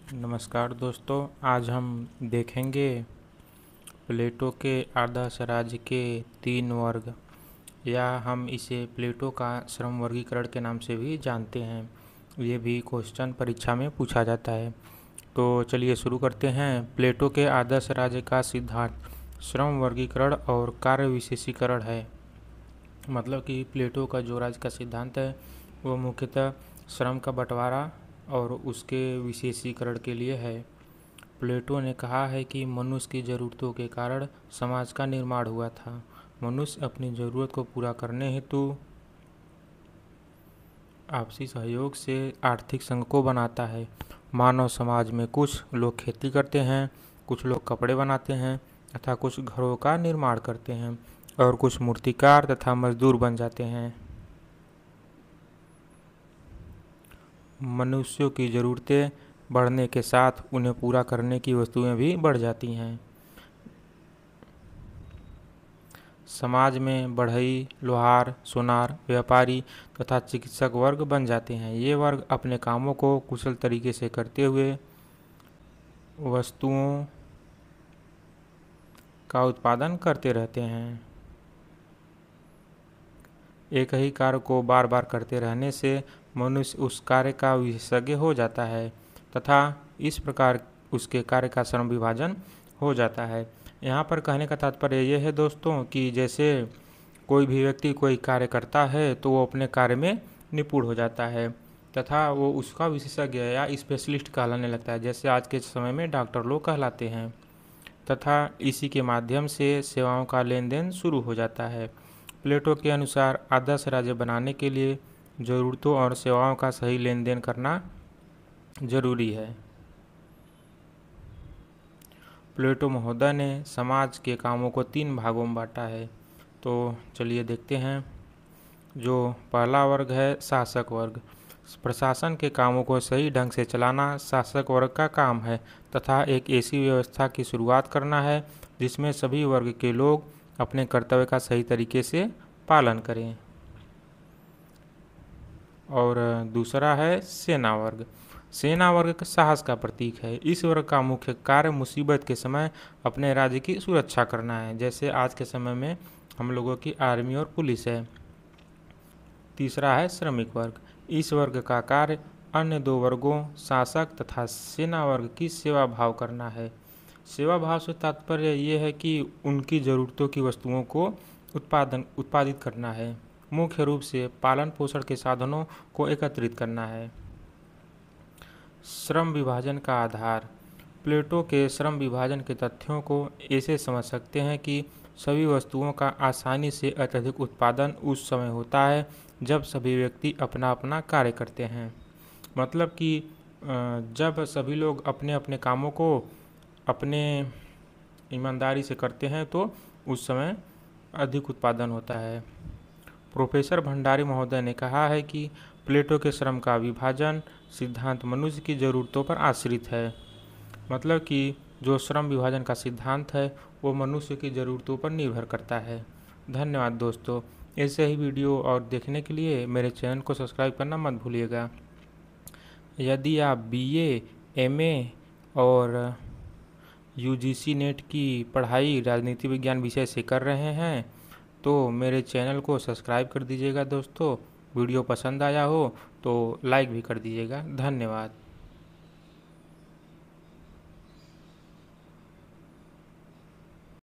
नमस्कार दोस्तों, आज हम देखेंगे प्लेटो के आदर्श राज्य के 3 वर्ग, या हम इसे प्लेटो का श्रम वर्गीकरण के नाम से भी जानते हैं। ये भी क्वेश्चन परीक्षा में पूछा जाता है। तो चलिए शुरू करते हैं। प्लेटो के आदर्श राज्य का सिद्धांत श्रम वर्गीकरण और कार्य विशेषीकरण है। मतलब कि प्लेटो का जो राज्य का सिद्धांत है वो मुख्यतः श्रम का बंटवारा और उसके विशेषीकरण के लिए है। प्लेटो ने कहा है कि मनुष्य की ज़रूरतों के कारण समाज का निर्माण हुआ था। मनुष्य अपनी ज़रूरत को पूरा करने हेतु आपसी सहयोग से आर्थिक संघ को बनाता है। मानव समाज में कुछ लोग खेती करते हैं, कुछ लोग कपड़े बनाते हैं तथा कुछ घरों का निर्माण करते हैं और कुछ मूर्तिकार तथा मजदूर बन जाते हैं। मनुष्यों की ज़रूरतें बढ़ने के साथ उन्हें पूरा करने की वस्तुएं भी बढ़ जाती हैं। समाज में बढ़ई, लोहार, सोनार, व्यापारी तथा चिकित्सक वर्ग बन जाते हैं। ये वर्ग अपने कामों को कुशल तरीके से करते हुए वस्तुओं का उत्पादन करते रहते हैं। एक ही कार्य को बार बार करते रहने से मनुष्य उस कार्य का विशेषज्ञ हो जाता है तथा इस प्रकार उसके कार्य का श्रम विभाजन हो जाता है। यहाँ पर कहने का तात्पर्य यह है दोस्तों कि जैसे कोई भी व्यक्ति कोई कार्य करता है तो वो अपने कार्य में निपुण हो जाता है तथा वो उसका विशेषज्ञ या स्पेशलिस्ट कहलाने लगता है, जैसे आज के समय में डॉक्टर लोग कहलाते हैं। तथा इसी के माध्यम से सेवाओं का लेन देन शुरू हो जाता है। प्लेटो के अनुसार आदर्श राज्य बनाने के लिए ज़रूरतों और सेवाओं का सही लेन देन करना जरूरी है। प्लेटो महोदय ने समाज के कामों को 3 भागों में बांटा है। तो चलिए देखते हैं। जो पहला वर्ग है शासक वर्ग। प्रशासन के कामों को सही ढंग से चलाना शासक वर्ग का काम है तथा एक ऐसी व्यवस्था की शुरुआत करना है जिसमें सभी वर्ग के लोग अपने कर्तव्य का सही तरीके से पालन करें। और दूसरा है सेना वर्ग। सेना वर्ग साहस का प्रतीक है। इस वर्ग का मुख्य कार्य मुसीबत के समय अपने राज्य की सुरक्षा करना है, जैसे आज के समय में हम लोगों की आर्मी और पुलिस है। तीसरा है श्रमिक वर्ग। इस वर्ग का कार्य अन्य 2 वर्गों शासक तथा सेना वर्ग की सेवा भाव करना है। सेवा भाव से तात्पर्य यह है कि उनकी ज़रूरतों की वस्तुओं को उत्पादित करना है। मुख्य रूप से पालन पोषण के साधनों को एकत्रित करना है। श्रम विभाजन का आधार। प्लेटो के श्रम विभाजन के तथ्यों को ऐसे समझ सकते हैं कि सभी वस्तुओं का आसानी से अत्यधिक उत्पादन उस समय होता है जब सभी व्यक्ति अपना अपना कार्य करते हैं। मतलब कि जब सभी लोग अपने अपने कामों को अपने ईमानदारी से करते हैं तो उस समय अधिक उत्पादन होता है। प्रोफेसर भंडारी महोदय ने कहा है कि प्लेटो के श्रम का विभाजन सिद्धांत मनुष्य की ज़रूरतों पर आश्रित है। मतलब कि जो श्रम विभाजन का सिद्धांत है वो मनुष्य की ज़रूरतों पर निर्भर करता है। धन्यवाद दोस्तों। ऐसे ही वीडियो और देखने के लिए मेरे चैनल को सब्सक्राइब करना मत भूलिएगा। यदि आप बीए, एमए और यूजीसी नेट की पढ़ाई राजनीति विज्ञान विषय से कर रहे हैं तो मेरे चैनल को सब्सक्राइब कर दीजिएगा दोस्तों। वीडियो पसंद आया हो तो लाइक भी कर दीजिएगा। धन्यवाद।